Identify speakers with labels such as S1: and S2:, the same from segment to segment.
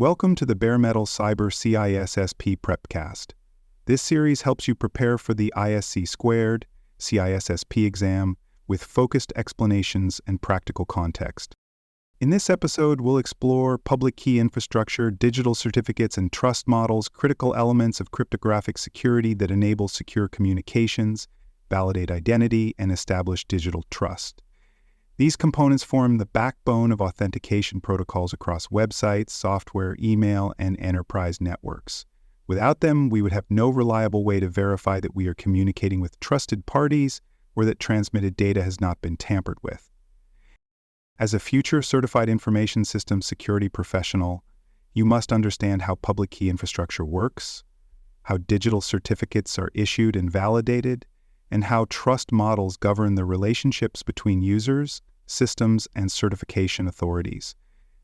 S1: Welcome to the Bare Metal Cyber CISSP Prepcast. This series helps you prepare for the ISC Squared CISSP exam with focused explanations and practical context. In this episode, we'll explore public key infrastructure, digital certificates and trust models, critical elements of cryptographic security that enable secure communications, validate identity, and establish digital trust. These components form the backbone of authentication protocols across websites, software, email, and enterprise networks. Without them, we would have no reliable way to verify that we are communicating with trusted parties or that transmitted data has not been tampered with. As a future certified information systems security professional, you must understand how public key infrastructure works, how digital certificates are issued and validated, and how trust models govern the relationships between users, systems, and certification authorities.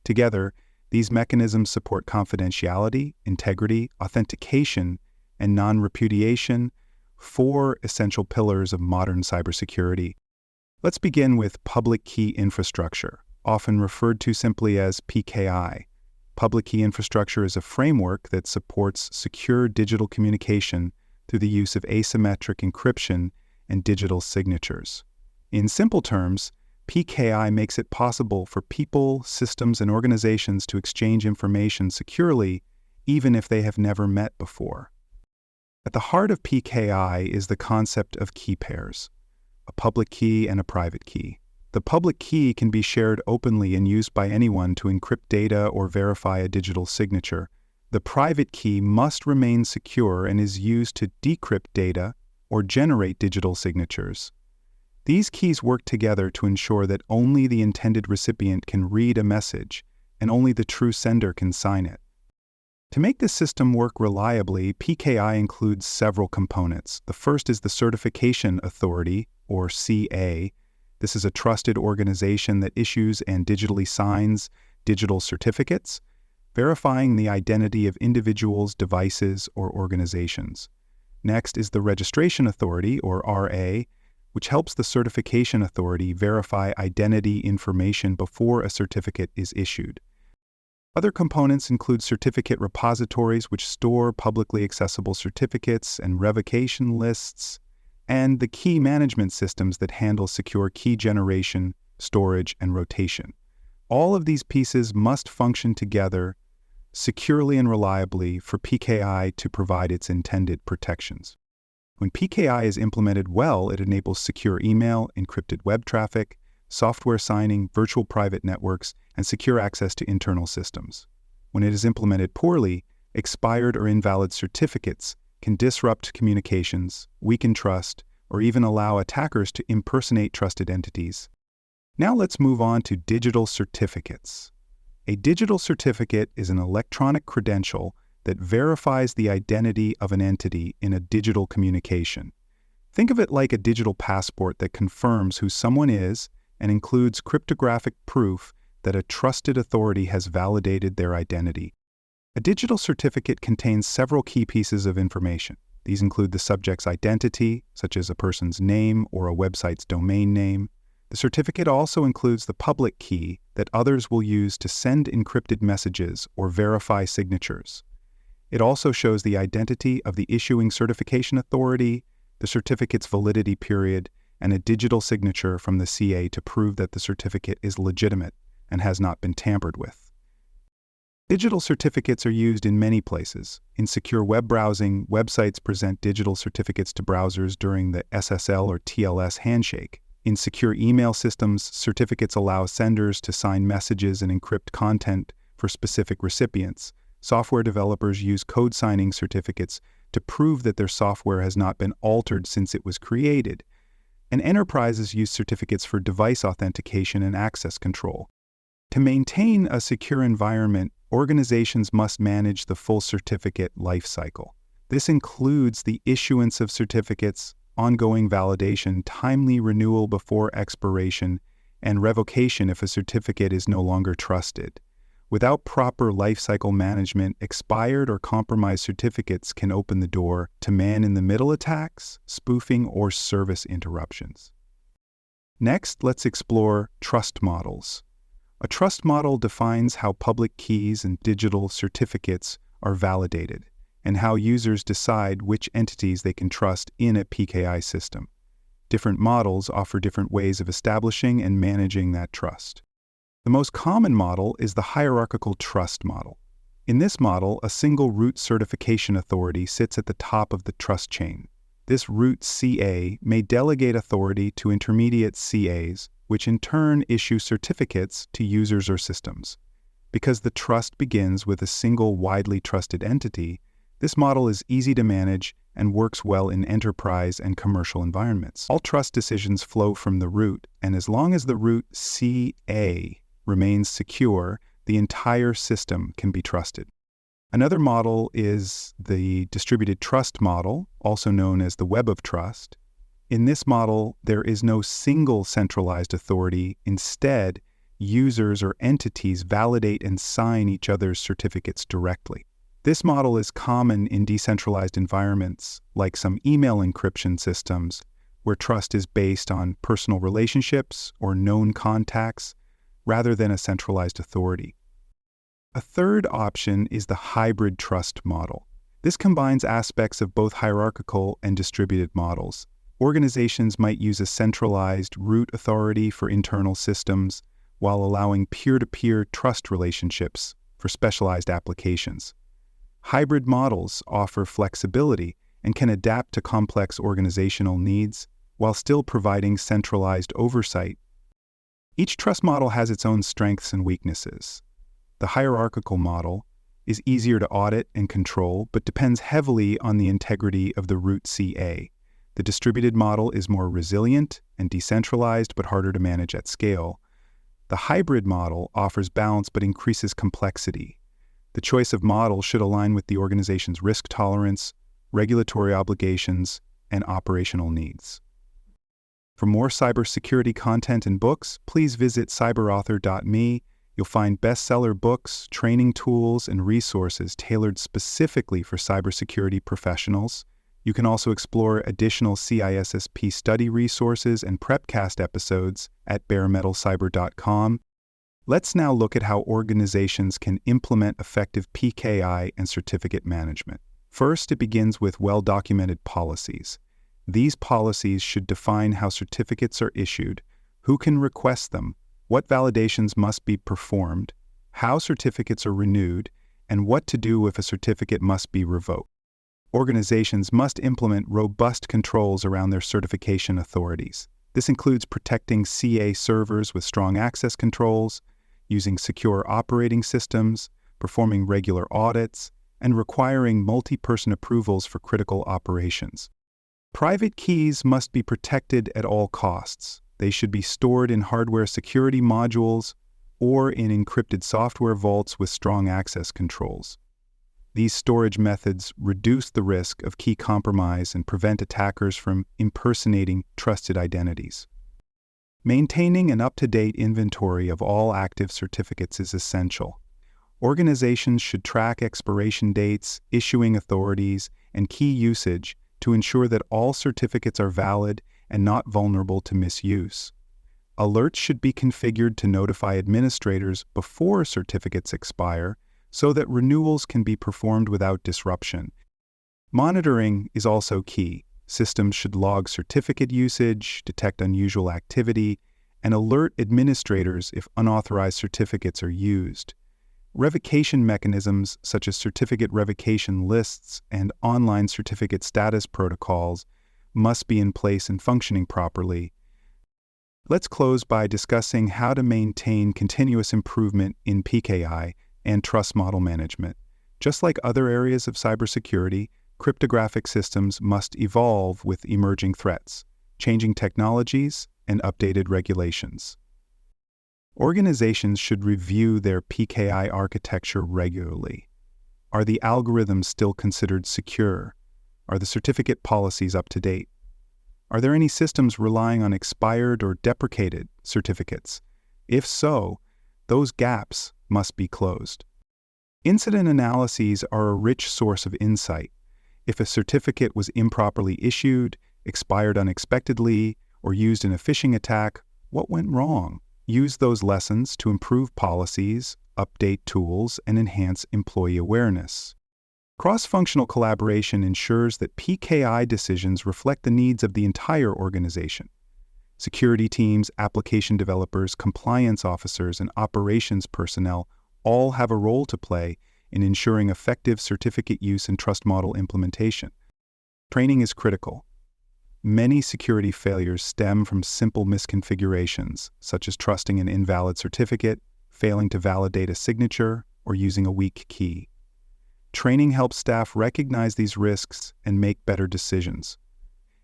S1: Together, these mechanisms support confidentiality, integrity, authentication, and non-repudiation, four essential pillars of modern cybersecurity. Let's begin with public key infrastructure, often referred to simply as PKI. Public key infrastructure is a framework that supports secure digital communication through the use of asymmetric encryption and digital signatures. In simple terms, PKI makes it possible for people, systems, and organizations to exchange information securely, even if they have never met before. At the heart of PKI is the concept of key pairs, a public key and a private key. The public key can be shared openly and used by anyone to encrypt data or verify a digital signature. The private key must remain secure and is used to decrypt data or generate digital signatures. These keys work together to ensure that only the intended recipient can read a message and only the true sender can sign it. To make this system work reliably, PKI includes several components. The first is the Certification Authority, or CA. This is a trusted organization that issues and digitally signs digital certificates, verifying the identity of individuals, devices, or organizations. Next is the Registration Authority, or RA, which helps the Certification Authority verify identity information before a certificate is issued. Other components include certificate repositories, which store publicly accessible certificates and revocation lists, and the key management systems that handle secure key generation, storage, and rotation. All of these pieces must function together securely and reliably for PKI to provide its intended protections. When PKI is implemented well, it enables secure email, encrypted web traffic, software signing, virtual private networks, and secure access to internal systems. When it is implemented poorly, expired or invalid certificates can disrupt communications, weaken trust, or even allow attackers to impersonate trusted entities. Now let's move on to digital certificates. A digital certificate is an electronic credential that verifies the identity of an entity in a digital communication. Think of it like a digital passport that confirms who someone is and includes cryptographic proof that a trusted authority has validated their identity. A digital certificate contains several key pieces of information. These include the subject's identity, such as a person's name or a website's domain name. The certificate also includes the public key that others will use to send encrypted messages or verify signatures. It also shows the identity of the issuing certification authority, the certificate's validity period, and a digital signature from the CA to prove that the certificate is legitimate and has not been tampered with. Digital certificates are used in many places. In secure web browsing, websites present digital certificates to browsers during the SSL or TLS handshake. In secure email systems, certificates allow senders to sign messages and encrypt content for specific recipients. Software developers use code signing certificates to prove that their software has not been altered since it was created. And enterprises use certificates for device authentication and access control. To maintain a secure environment, organizations must manage the full certificate lifecycle. This includes the issuance of certificates, ongoing validation, timely renewal before expiration, and revocation if a certificate is no longer trusted. Without proper lifecycle management, expired or compromised certificates can open the door to man-in-the-middle attacks, spoofing, or service interruptions. Next, let's explore trust models. A trust model defines how public keys and digital certificates are validated and how users decide which entities they can trust in a PKI system. Different models offer different ways of establishing and managing that trust. The most common model is the hierarchical trust model. In this model, a single root certification authority sits at the top of the trust chain. This root CA may delegate authority to intermediate CAs, which in turn issue certificates to users or systems. Because the trust begins with a single widely trusted entity, this model is easy to manage and works well in enterprise and commercial environments. All trust decisions flow from the root, and as long as the root CA remains secure, the entire system can be trusted. Another model is the distributed trust model, also known as the web of trust. In this model, there is no single centralized authority. Instead, users or entities validate and sign each other's certificates directly. This model is common in decentralized environments, like some email encryption systems, where trust is based on personal relationships or known contacts, rather than a centralized authority. A third option is the hybrid trust model. This combines aspects of both hierarchical and distributed models. Organizations might use a centralized root authority for internal systems, while allowing peer-to-peer trust relationships for specialized applications. Hybrid models offer flexibility and can adapt to complex organizational needs while still providing centralized oversight. Each trust model has its own strengths and weaknesses. The hierarchical model is easier to audit and control, but depends heavily on the integrity of the root CA. The distributed model is more resilient and decentralized, but harder to manage at scale. The hybrid model offers balance but increases complexity. The choice of model should align with the organization's risk tolerance, regulatory obligations, and operational needs. For more cybersecurity content and books, please visit cyberauthor.me. You'll find bestseller books, training tools, and resources tailored specifically for cybersecurity professionals. You can also explore additional CISSP study resources and Prepcast episodes at baremetalcyber.com. Let's now look at how organizations can implement effective PKI and certificate management. First, it begins with well-documented policies. These policies should define how certificates are issued, who can request them, what validations must be performed, how certificates are renewed, and what to do if a certificate must be revoked. Organizations must implement robust controls around their certification authorities. This includes protecting CA servers with strong access controls, using secure operating systems, performing regular audits, and requiring multi-person approvals for critical operations. Private keys must be protected at all costs. They should be stored in hardware security modules or in encrypted software vaults with strong access controls. These storage methods reduce the risk of key compromise and prevent attackers from impersonating trusted identities. Maintaining an up-to-date inventory of all active certificates is essential. Organizations should track expiration dates, issuing authorities, and key usage to ensure that all certificates are valid and not vulnerable to misuse. Alerts should be configured to notify administrators before certificates expire so that renewals can be performed without disruption. Monitoring is also key. Systems should log certificate usage, detect unusual activity, and alert administrators if unauthorized certificates are used. Revocation mechanisms such as certificate revocation lists and online certificate status protocols must be in place and functioning properly. Let's close by discussing how to maintain continuous improvement in PKI and trust model management. Just like other areas of cybersecurity, cryptographic systems must evolve with emerging threats, changing technologies, and updated regulations. Organizations should review their PKI architecture regularly. Are the algorithms still considered secure? Are the certificate policies up to date? Are there any systems relying on expired or deprecated certificates? If so, those gaps must be closed. Incident analyses are a rich source of insight. If a certificate was improperly issued, expired unexpectedly, or used in a phishing attack, what went wrong? Use those lessons to improve policies, update tools, and enhance employee awareness. Cross-functional collaboration ensures that PKI decisions reflect the needs of the entire organization. Security teams, application developers, compliance officers, and operations personnel all have a role to play in ensuring effective certificate use and trust model implementation. Training is critical. Many security failures stem from simple misconfigurations, such as trusting an invalid certificate, failing to validate a signature, or using a weak key. Training helps staff recognize these risks and make better decisions.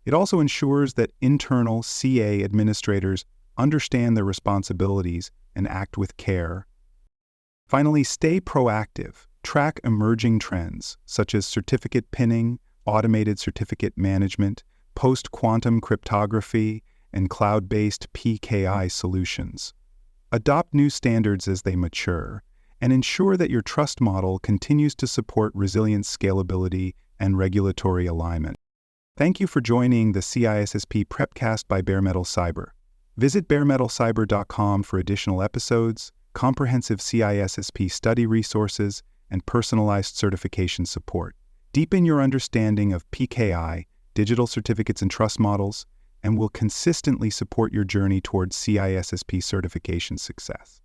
S1: It also ensures that internal CA administrators understand their responsibilities and act with care. Finally, stay proactive. Track emerging trends, such as certificate pinning, automated certificate management, post-quantum cryptography, and cloud-based PKI solutions. Adopt new standards as they mature, and ensure that your trust model continues to support resilient scalability and regulatory alignment. Thank you for joining the CISSP Prepcast by Bare Metal Cyber. Visit baremetalcyber.com for additional episodes, comprehensive CISSP study resources, and personalized certification support. Deepen your understanding of PKI, digital certificates and trust models, and will consistently support your journey towards CISSP certification success.